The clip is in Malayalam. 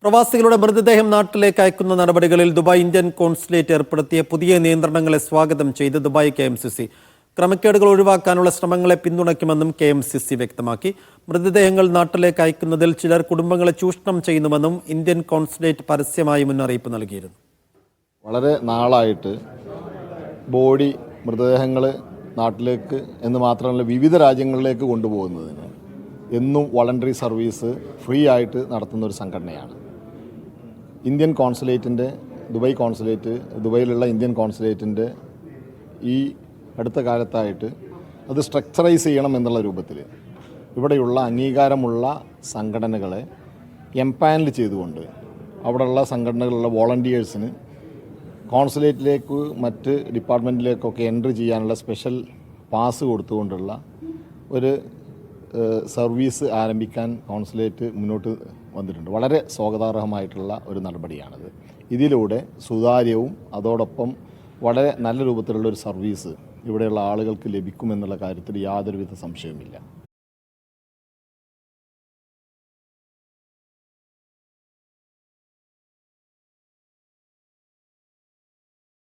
പ്രവാസികളുടെ മൃതദേഹം നാട്ടിലേക്ക് അയക്കുന്ന നടപടികളിൽ ദുബായ് ഇന്ത്യൻ കോൺസുലേറ്റ് ഏർപ്പെടുത്തിയ പുതിയ നിയന്ത്രണങ്ങളെ സ്വാഗതം ചെയ്ത് ദുബായ് KMCC. ക്രമക്കേടുകൾ ഒഴിവാക്കാനുള്ള ശ്രമങ്ങളെ പിന്തുണയ്ക്കുമെന്നും KMCC വ്യക്തമാക്കി. മൃതദേഹങ്ങൾ നാട്ടിലേക്ക് അയക്കുന്നതിൽ ചിലർ കുടുംബങ്ങളെ ചൂഷണം ചെയ്യുന്നുവെന്നും ഇന്ത്യൻ കോൺസുലേറ്റ് പരസ്യമായി മുന്നറിയിപ്പ് നൽകിയിരുന്നു. വളരെ നാളായിട്ട് ബോഡി മൃതദേഹങ്ങൾ നാട്ടിലേക്ക് എന്ന് മാത്രമല്ല വിവിധ രാജ്യങ്ങളിലേക്ക് കൊണ്ടുപോകുന്നതിന് എന്നും വോളണ്ടറി സർവീസ് ഫ്രീ ആയിട്ട് നടത്തുന്ന ഒരു സംഘടനയാണ് ഇന്ത്യൻ കോൺസുലേറ്റിൻ്റെ ദുബൈയിലുള്ള ഇന്ത്യൻ കോൺസുലേറ്റിൻ്റെ ഈ അടുത്ത കാലത്തായിട്ട് അത് സ്ട്രക്ചറൈസ് ചെയ്യണം എന്നുള്ള രൂപത്തിൽ ഇവിടെയുള്ള അംഗീകാരമുള്ള സംഘടനകളെ എംപാനൽ ചെയ്തുകൊണ്ട് അവിടെയുള്ള സംഘടനകളുള്ള വോളണ്ടിയേഴ്സിന് കോൺസുലേറ്റിലേക്ക് മറ്റ് ഡിപ്പാർട്ട്മെൻറ്റിലേക്കൊക്കെ എൻട്രി ചെയ്യാനുള്ള സ്പെഷ്യൽ പാസ് കൊടുത്തുകൊണ്ടുള്ള ഒരു സർവീസ് ആരംഭിക്കാൻ കോൺസുലേറ്റ് മുന്നോട്ട് വന്നിട്ടുണ്ട്. വളരെ സ്വാഗതാർഹമായിട്ടുള്ള ഒരു നടപടിയാണിത്. ഇതിലൂടെ സുതാര്യവും അതോടൊപ്പം വളരെ നല്ല രൂപത്തിലുള്ള ഒരു സർവീസ് ഇവിടെയുള്ള ആളുകൾക്ക് ലഭിക്കുമെന്നുള്ള കാര്യത്തിൽ യാതൊരുവിധ സംശയവുമില്ല.